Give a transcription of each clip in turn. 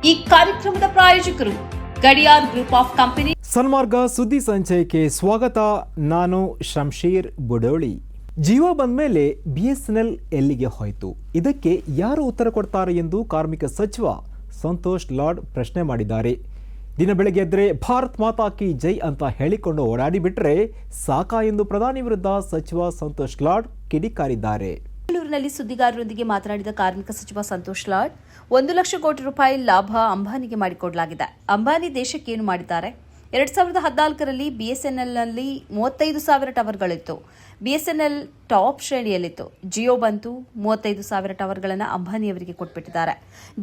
ಈ ಕಾರ್ಯಕ್ರಮದ ಪ್ರಾಯೋಜಕರು ಗಡಿಯಾರ್ ಗ್ರೂಪ್ ಆಫ್ ಕಂಪನಿ. ಸನ್ಮಾರ್ಗ ಸುದ್ದಿ ಸಂಚಯಕ್ಕೆ ಸ್ವಾಗತ. ನಾನು ಶಂಶೀರ್ ಬುಡೋಳಿ. ಜಿಯೋ ಬಂದ ಮೇಲೆ BSNL ಎಲ್ಲಿಗೆ ಹೋಯಿತು? ಇದಕ್ಕೆ ಯಾರು ಉತ್ತರ ಕೊಡ್ತಾರೆ ಎಂದು ಕಾರ್ಮಿಕ ಸಚಿವ ಸಂತೋಷ್ ಲಾಡ್ ಪ್ರಶ್ನೆ ಮಾಡಿದ್ದಾರೆ. ದಿನ ಬೆಳಗ್ಗೆ ಎದ್ದರೆ ಭಾರತ್ ಮಾತಾ ಕಿ ಜೈ ಅಂತ ಹೇಳಿಕೊಂಡು ಓಡಾಡಿ ಬಿಟ್ರೆ ಸಾಕಾ ಎಂದು ಪ್ರಧಾನಿ ವಿರುದ್ಧ ಸಚಿವ ಸಂತೋಷ್ ಲಾಡ್ ಕಿಡಿಕಾರಿದ್ದಾರೆ. ಬೆಂಗಳೂರಿನಲ್ಲಿ ಸುದ್ದಿಗಾರರೊಂದಿಗೆ ಮಾತನಾಡಿದ ಕಾರ್ಮಿಕ ಸಚಿವ ಸಂತೋಷ್ ಲಾಡ್, 1 ಲಕ್ಷ ಕೋಟಿ ರೂಪಾಯಿ ಲಾಭ ಅಂಬಾನಿಗೆ ಮಾಡಿಕೊಡಲಾಗಿದೆ. ಅಂಬಾನಿ ದೇಶಕ್ಕೆ ಏನು ಮಾಡಿದ್ದಾರೆ? 2014ರಲ್ಲಿ BSNLನಲ್ಲಿ 35,000 ಟವರ್ಗಳಿತ್ತು. BSNL ಟಾಪ್ ಶ್ರೇಣಿಯಲ್ಲಿತ್ತು. ಜಿಯೋ ಬಂತು, 35,000 ಟವರ್ಗಳನ್ನು ಅಂಬಾನಿಯವರಿಗೆ ಕೊಟ್ಬಿಟ್ಟಿದ್ದಾರೆ.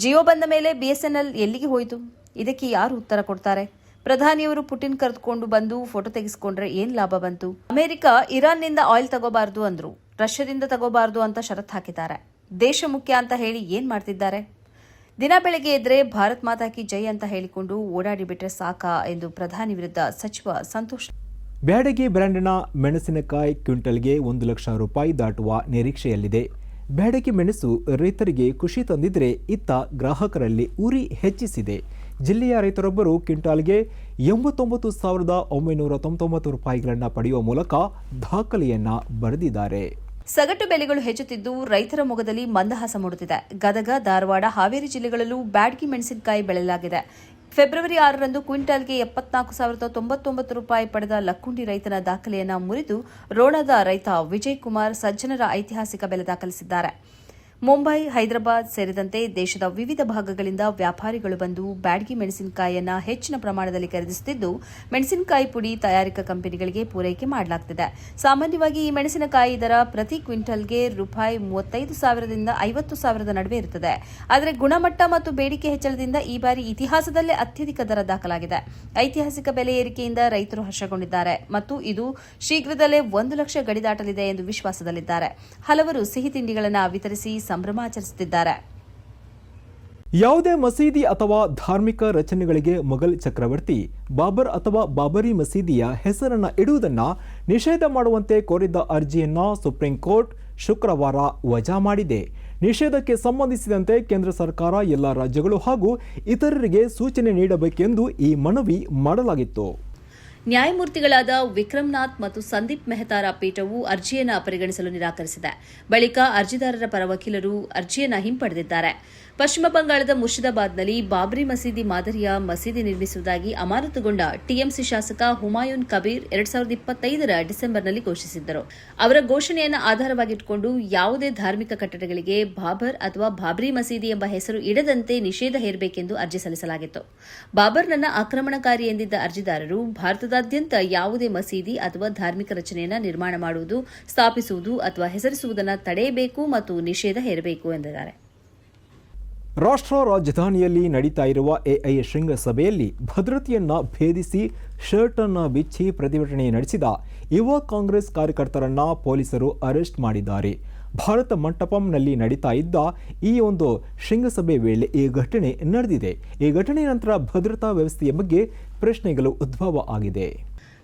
ಜಿಯೋ ಬಂದ ಮೇಲೆ BSNL ಎಲ್ಲಿಗೆ ಹೋಯಿತು? ಇದಕ್ಕೆ ಯಾರು ಉತ್ತರ ಕೊಡ್ತಾರೆ? ಪ್ರಧಾನಿಯವರು ಪುಟಿನ್ ಕರೆದುಕೊಂಡು ಬಂದು ಫೋಟೋ ತೆಗೆಸಿಕೊಂಡ್ರೆ ಏನ್ ಲಾಭ ಬಂತು? ಅಮೆರಿಕ ಇರಾನ್ನಿಂದ ಆಯಿಲ್ ತಗೋಬಾರದು ಅಂದ್ರು, ರಷ್ಯಾದಿಂದ ತಗೋಬಾರದು ಅಂತ ಷರತ್ತು ಹಾಕಿದ್ದಾರೆ. ದೇಶ ಮುಖ್ಯ ಅಂತ ಹೇಳಿ ಏನ್ ಮಾಡ್ತಿದ್ದಾರೆ? ದಿನ ಬೆಳಗ್ಗೆ ಎದ್ರೆ ಭಾರತ್ ಮಾತಾ ಕಿ ಜೈ ಅಂತ ಹೇಳಿಕೊಂಡು ಓಡಾಡಿ ಬಿಟ್ರೆ ಸಾಕಾ ಎಂದು ಪ್ರಧಾನಿ ವಿರುದ್ಧ ಸಚಿವ ಸಂತೋಷ್. ಬ್ಯಾಡಗಿ ಬ್ರ್ಯಾಂಡ್ನ ಮೆಣಸಿನಕಾಯಿ ಕ್ವಿಂಟಲ್ಗೆ 1 ಲಕ್ಷ ರೂಪಾಯಿ ದಾಟುವ ನಿರೀಕ್ಷೆಯಲ್ಲಿದೆ. ಬ್ಯಾಡಗಿ ಮೆಣಸು ರೈತರಿಗೆ ಖುಷಿ ತಂದಿದ್ರೆ ಇತ್ತ ಗ್ರಾಹಕರಲ್ಲಿ ಉರಿ ಹೆಚ್ಚಿಸಿದೆ. ಜಿಲ್ಲೆಯ ರೈತರೊಬ್ಬರು ಕ್ವಿಂಟಾಲ್ಗೆ 89,999 ರೂಪಾಯಿಗಳನ್ನು ಪಡೆಯುವ ಮೂಲಕ ದಾಖಲೆಯನ್ನ ಬರೆದಿದ್ದಾರೆ. ಸಗಟು ಬೆಲೆಗಳು ಹೆಚ್ಚುತ್ತಿದ್ದು ರೈತರ ಮೊಗದಲ್ಲಿ ಮಂದಹಾಸ ಮೂಡುತ್ತಿದೆ. ಗದಗ, ಧಾರವಾಡ, ಹಾವೇರಿ ಜಿಲ್ಲೆಗಳಲ್ಲೂ ಬ್ಯಾಡಗಿ ಮೆಣಸಿನಕಾಯಿ ಬೆಳೆಯಲಾಗಿದೆ. ಫೆಬ್ರವರಿ 6ರಂದು ಕ್ವಿಂಟಾಲ್ಗೆ 74,099 ರೂಪಾಯಿ ಪಡೆದ ಲಕ್ಕುಂಡಿ ರೈತನ ದಾಖಲೆಯನ್ನು ಮುರಿದು ರೋಣದ ರೈತ ವಿಜಯ್ ಕುಮಾರ್ ಸಜ್ಜನರ ಐತಿಹಾಸಿಕ ಬೆಲೆ ದಾಖಲಿಸಿದ್ದಾರೆ. ಮುಂಬೈ, ಹೈದರಾಬಾದ್ ಸೇರಿದಂತೆ ದೇಶದ ವಿವಿಧ ಭಾಗಗಳಿಂದ ವ್ಯಾಪಾರಿಗಳು ಬಂದು ಬ್ಯಾಡಗಿ ಮೆಣಸಿನಕಾಯಿಯನ್ನು ಹೆಚ್ಚಿನ ಪ್ರಮಾಣದಲ್ಲಿ ಖರೀದಿಸುತ್ತಿದ್ದು, ಮೆಣಸಿನಕಾಯಿ ಪುಡಿ ತಯಾರಿಕಾ ಕಂಪನಿಗಳಿಗೆ ಪೂರೈಕೆ ಮಾಡಲಾಗುತ್ತಿದೆ. ಸಾಮಾನ್ಯವಾಗಿ ಈ ಮೆಣಸಿನಕಾಯಿ ದರ ಪ್ರತಿ ಕ್ವಿಂಟಲ್ಗೆ ರೂಪಾಯಿ 35,000ದಿಂದ 50,000 ನಡುವೆ ಇರುತ್ತದೆ. ಆದರೆ ಗುಣಮಟ್ಟ ಮತ್ತು ಬೇಡಿಕೆ ಹೆಚ್ಚಳದಿಂದ ಈ ಬಾರಿ ಇತಿಹಾಸದಲ್ಲೇ ಅತ್ಯಧಿಕ ದರ ದಾಖಲಾಗಿದೆ. ಐತಿಹಾಸಿಕ ಬೆಲೆ ಏರಿಕೆಯಿಂದ ರೈತರು ಹರ್ಷಗೊಂಡಿದ್ದಾರೆ ಮತ್ತು ಇದು ಶೀಘ್ರದಲ್ಲೇ 1 ಲಕ್ಷ ಗಡಿ ದಾಟಲಿದೆ ಎಂದು ವಿಶ್ವಾಸದಲ್ಲಿದ್ದಾರೆ. ಹಲವರು ಸಿಹಿ ತಿಂಡಿಗಳನ್ನು ವಿತರಿಸಿ ಸಂಭ್ರಮಾಚರಿಸುತ್ತಿದ್ದಾರೆ. ಯಾವುದೇ ಮಸೀದಿ ಅಥವಾ ಧಾರ್ಮಿಕ ರಚನೆಗಳಿಗೆ ಮೊಘಲ್ ಚಕ್ರವರ್ತಿ ಬಾಬರ್ ಅಥವಾ ಬಾಬರಿ ಮಸೀದಿಯ ಹೆಸರನ್ನು ಇಡುವುದನ್ನು ನಿಷೇಧ ಮಾಡುವಂತೆ ಕೋರಿದ್ದ ಅರ್ಜಿಯನ್ನು ಸುಪ್ರೀಂ ಕೋರ್ಟ್ ಶುಕ್ರವಾರ ವಜಾ ಮಾಡಿದೆ. ನಿಷೇಧಕ್ಕೆ ಸಂಬಂಧಿಸಿದಂತೆ ಕೇಂದ್ರ ಸರ್ಕಾರ ಎಲ್ಲ ರಾಜ್ಯಗಳು ಹಾಗೂ ಇತರರಿಗೆ ಸೂಚನೆ ನೀಡಬೇಕೆಂದು ಈ ಮನವಿ ಮಾಡಲಾಗಿತ್ತು. ನ್ಯಾಯಮೂರ್ತಿಗಳಾದ ವಿಕ್ರಮ್ನಾಥ್ ಮತ್ತು ಸಂದೀಪ್ ಮೆಹತಾರ ಪೀಠವು ಅರ್ಜಿಯನ್ನು ಪರಿಗಣಿಸಲು ನಿರಾಕರಿಸಿದೆ. ಬಳಿಕ ಅರ್ಜಿದಾರರ ಪರ ವಕೀಲರು ಅರ್ಜಿಯನ್ನು ಹಿಂಪಡೆದಿದ್ದಾರೆ. ಪಶ್ಚಿಮ ಬಂಗಾಳದ ಮುರ್ಷಿದಾಬಾದ್ನಲ್ಲಿ ಬಾಬ್ರಿ ಮಸೀದಿ ಮಾದರಿಯ ಮಸೀದಿ ನಿರ್ಮಿಸುವುದಾಗಿ ಅಮಾನತುಗೊಂಡ ಟಿಎಂಸಿ ಶಾಸಕ ಹುಮಾಯೂನ್ ಕಬೀರ್ 2025ರ ಡಿಸೆಂಬರ್ನಲ್ಲಿ ಘೋಷಿಸಿದ್ದರು. ಅವರ ಘೋಷಣೆಯನ್ನು ಆಧಾರವಾಗಿಟ್ಟುಕೊಂಡು ಯಾವುದೇ ಧಾರ್ಮಿಕ ಕಟ್ಟಡಗಳಿಗೆ ಬಾಬರ್ ಅಥವಾ ಬಾಬ್ರಿ ಮಸೀದಿ ಎಂಬ ಹೆಸರು ಇಡದಂತೆ ನಿಷೇಧ ಹೇರಬೇಕೆಂದು ಅರ್ಜಿ ಸಲ್ಲಿಸಲಾಗಿತ್ತು. ಬಾಬರ್ನನ್ನ ಆಕ್ರಮಣಕಾರಿ ಎಂದಿದ್ದ ಅರ್ಜಿದಾರರು ಭಾರತದಾದ್ಯಂತ ಯಾವುದೇ ಮಸೀದಿ ಅಥವಾ ಧಾರ್ಮಿಕ ರಚನೆಯನ್ನು ನಿರ್ಮಾಣ ಮಾಡುವುದು, ಸ್ಥಾಪಿಸುವುದು ಅಥವಾ ಹೆಸರಿಸುವುದನ್ನು ತಡೆಯಬೇಕು ಮತ್ತು ನಿಷೇಧ ಹೇರಬೇಕು ಎಂದಿದ್ದಾರೆ. ರಾಷ್ಟ್ರ ರಾಜಧಾನಿಯಲ್ಲಿ ನಡೀತಾ ಇರುವ ಎಐ ಶೃಂಗಸಭೆಯಲ್ಲಿ ಭದ್ರತೆಯನ್ನ ಭೇದಿಸಿ ಶರ್ಟ್ ಅನ್ನು ಬಿಚ್ಚಿ ಪ್ರತಿಭಟನೆ ನಡೆಸಿದ ಯುವ ಕಾಂಗ್ರೆಸ್ ಕಾರ್ಯಕರ್ತರನ್ನ ಪೊಲೀಸರು ಅರೆಸ್ಟ್ ಮಾಡಿದ್ದಾರೆ. ಭಾರತ ಮಂಟಪಂನಲ್ಲಿ ನಡೀತಾ ಇದ್ದ ಈ ಒಂದು ಶೃಂಗಸಭೆ ವೇಳೆ ಈ ಘಟನೆ ನಡೆದಿದೆ. ಈ ಘಟನೆ ನಂತರ ಭದ್ರತಾ ವ್ಯವಸ್ಥೆಯ ಬಗ್ಗೆ ಪ್ರಶ್ನೆಗಳು ಉದ್ಭವ ಆಗಿದೆ.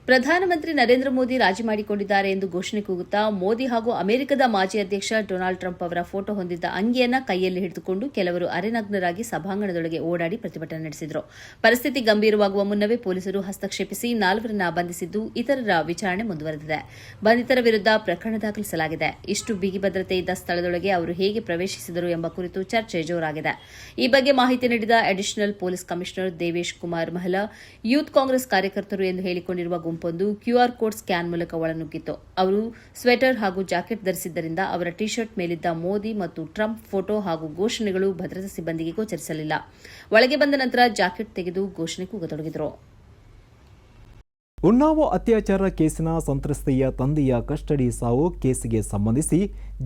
ಪ್ರಧಾನಮಂತ್ರಿ ನರೇಂದ್ರ ಮೋದಿ ರಾಜಿ ಮಾಡಿಕೊಂಡಿದ್ದಾರೆ ಎಂದು ಘೋಷಣೆ ಕೂಗುತ್ತಾ ಮೋದಿ ಹಾಗೂ ಅಮೆರಿಕದ ಮಾಜಿ ಅಧ್ಯಕ್ಷ ಡೊನಾಲ್ಡ್ ಟ್ರಂಪ್ ಅವರ ಫೋಟೋ ಹೊಂದಿದ್ದ ಅಂಗಿಯನ್ನ ಕೈಯಲ್ಲಿ ಹಿಡಿದುಕೊಂಡು ಕೆಲವರು ಅರೆನಗ್ನರಾಗಿ ಸಭಾಂಗಣದೊಳಗೆ ಓಡಾಡಿ ಪ್ರತಿಭಟನೆ ನಡೆಸಿದರು. ಪರಿಸ್ಥಿತಿ ಗಂಭೀರವಾಗುವ ಮುನ್ನವೇ ಪೊಲೀಸರು ಹಸ್ತಕ್ಷೇಪಿಸಿ 4ರನ್ನ ಬಂಧಿಸಿದ್ದು, ಇತರರ ವಿಚಾರಣೆ ಮುಂದುವರೆದಿದೆ. ಬಂಧಿತರ ವಿರುದ್ಧ ಪ್ರಕರಣ ದಾಖಲಿಸಲಾಗಿದೆ. ಇಷ್ಟು ಬಿಗಿ ಭದ್ರತೆ ಇದ್ದ ಸ್ಥಳದೊಳಗೆ ಅವರು ಹೇಗೆ ಪ್ರವೇಶಿಸಿದರು ಎಂಬ ಕುರಿತು ಚರ್ಚೆ ಜೋರಾಗಿದೆ. ಈ ಬಗ್ಗೆ ಮಾಹಿತಿ ನೀಡಿದ additional police commissioner Devesh Kumar Mahla, youth Congress ಕಾರ್ಯಕರ್ತರು ಎಂದು ಹೇಳಿಕೊಂಡಿರುವ ಗುಂಪೊಂದು ಕ್ಯೂಆರ್ ಕೋಡ್ ಸ್ಕ್ಯಾನ್ ಮೂಲಕ ಒಳನುಗ್ಗಿತ್ತು. ಅವರು ಸ್ವೆಟರ್ ಹಾಗೂ ಜಾಕೆಟ್ ಧರಿಸಿದ್ದರಿಂದ ಅವರ ಟಿ ಶರ್ಟ್ ಮೇಲಿದ್ದ ಮೋದಿ ಮತ್ತು ಟ್ರಂಪ್ ಫೋಟೋ ಹಾಗೂ ಘೋಷಣೆಗಳು ಭದ್ರತಾ ಸಿಬ್ಬಂದಿಗೆ ಗೋಚರಿಸಲಿಲ್ಲ. ಒಳಗೆ ಬಂದ ನಂತರ ಜಾಕೆಟ್ ತೆಗೆದು ಘೋಷಣೆ ಕೂಗತೊಡಗಿದರು. ಉನ್ನಾವೋ ಅತ್ಯಾಚಾರ ಕೇಸಿನ ಸಂತ್ರಸ್ತೆಯ ತಂದೆಯ ಕಸ್ಟಡಿ ಸಾವು ಕೇಸಿಗೆ ಸಂಬಂಧಿಸಿ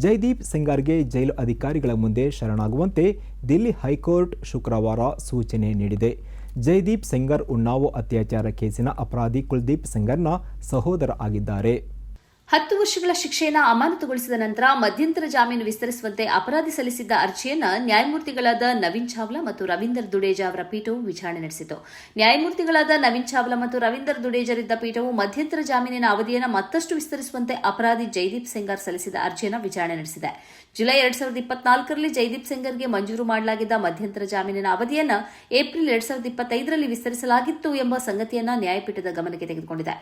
ಜೈದೀಪ್ ಸೆಂಗಾರ್ಗೆ ಜೈಲು ಅಧಿಕಾರಿಗಳ ಮುಂದೆ ಶರಣಾಗುವಂತೆ ದಿಲ್ಲಿ ಹೈಕೋರ್ಟ್ ಶುಕ್ರವಾರ ಸೂಚನೆ ನೀಡಿದೆ. ಜೈದೀಪ್ ಸೆಂಗರ್ ಉನ್ನಾವೋ ಅತ್ಯಾಚಾರ ಕೇಸಿನ ಅಪರಾಧಿ ಕುಲ್ದೀಪ್ ಸೆಂಗರ್ನ ಸಹೋದರ ಆಗಿದ್ದಾರೆ. 10 ವರ್ಷಗಳ ಶಿಕ್ಷೆಯನ್ನು ಅಮಾನತುಗೊಳಿಸಿದ ನಂತರ ಮಧ್ಯಂತರ ಜಾಮೀನು ವಿಸ್ತರಿಸುವಂತೆ ಅಪರಾಧಿ ಸಲ್ಲಿಸಿದ್ದ ಅರ್ಜಿಯನ್ನು ನ್ಯಾಯಮೂರ್ತಿಗಳಾದ ನವೀನ್ ಚಾವ್ಲಾ ಮತ್ತು ರವೀಂದರ್ ದುಡೇಜಾ ಅವರ ಪೀಠವು ವಿಚಾರಣೆ ನಡೆಸಿತು. ನ್ಯಾಯಮೂರ್ತಿಗಳಾದ ನವೀನ್ ಚಾವ್ಲಾ ಮತ್ತು ರವೀಂದರ್ ದುಡೇಜರಿದ್ದ ಪೀಠವು ಮಧ್ಯಂತರ ಜಾಮೀನಿನ ಅವಧಿಯನ್ನು ಮತ್ತಷ್ಟು ವಿಸ್ತರಿಸುವಂತೆ ಅಪರಾಧಿ ಜೈದೀಪ್ ಸೆಂಗಾರ್ ಸಲ್ಲಿಸಿದ ಅರ್ಜಿಯನ್ನು ವಿಚಾರಣೆ ನಡೆಸಿದೆ. ಜುಲೈ 2024ರಲ್ಲಿ ಜೈದೀಪ್ ಸೆಂಗರ್ಗೆ ಮಂಜೂರು ಮಾಡಲಾಗಿದ್ದ ಮಧ್ಯಂತರ ಜಾಮೀನಿನ ಅವಧಿಯನ್ನು ಏಪ್ರಿಲ್ 2025ರಲ್ಲಿ ವಿಸ್ತರಿಸಲಾಗಿತ್ತು ಎಂಬ ಸಂಗತಿಯನ್ನು ನ್ಯಾಯಪೀಠದ ಗಮನಕ್ಕೆ ತೆಗೆದುಕೊಂಡಿದೆ.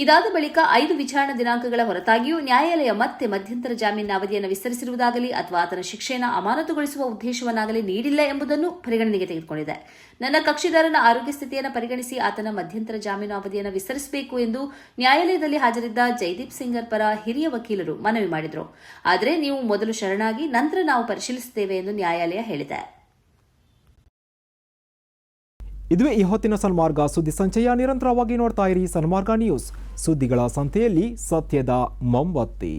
ಇದಾದ ಬಳಿಕ 5 ವಿಚಾರಣಾ ದಿನಾಂಕಗಳ ಹೊರತಾಗಿಯೂ ನ್ಯಾಯಾಲಯ ಮತ್ತೆ ಮಧ್ಯಂತರ ಜಾಮೀನಿನ ಅವಧಿಯನ್ನು ವಿಸ್ತರಿಸಿರುವುದಾಗಲಿ ಅಥವಾ ಆತನ ಶಿಕ್ಷೆಯನ್ನು ಅಮಾನತುಗೊಳಿಸುವ ಉದ್ದೇಶವನ್ನಾಗಲಿ ನೀಡಿಲ್ಲ ಎಂಬುದನ್ನು ಪರಿಗಣನೆಗೆ ತೆಗೆದುಕೊಂಡಿದೆ. ನನ್ನ ಕಕ್ಷಿದಾರನ ಆರೋಗ್ಯ ಸ್ಥಿತಿಯನ್ನು ಪರಿಗಣಿಸಿ ಆತನ ಮಧ್ಯಂತರ ಜಾಮೀನು ಅವಧಿಯನ್ನು ವಿಸ್ತರಿಸಬೇಕು ಎಂದು ನ್ಯಾಯಾಲಯದಲ್ಲಿ ಹಾಜರಿದ್ದ ಜೈದೀಪ್ ಸೆಂಗರ್ ಪರ ಹಿರಿಯ ವಕೀಲರು ಮನವಿ ಮಾಡಿದರು. ಆದರೆ ನೀವು ಮೊದಲು ಶರಣಾಗಿ ನಂತರ ನಾವು ಪರಿಶೀಲಿಸುತ್ತೇವೆ ಎಂದು ನ್ಯಾಯಾಲಯ ಹೇಳಿದೆ. ಇದುವೇ ಈ ಹೊತ್ತಿನ ಸನ್ಮಾರ್ಗ ಸುದ್ದಿ ಸಂಚಯ. ನಿರಂತರವಾಗಿ ನೋಡ್ತಾ ಇರಿ ಸನ್ಮಾರ್ಗ ನ್ಯೂಸ್, ಸುದ್ದಿಗಳ ಸಂತೆಯಲ್ಲಿ ಸತ್ಯದ ಮೊಂಬತ್ತಿ.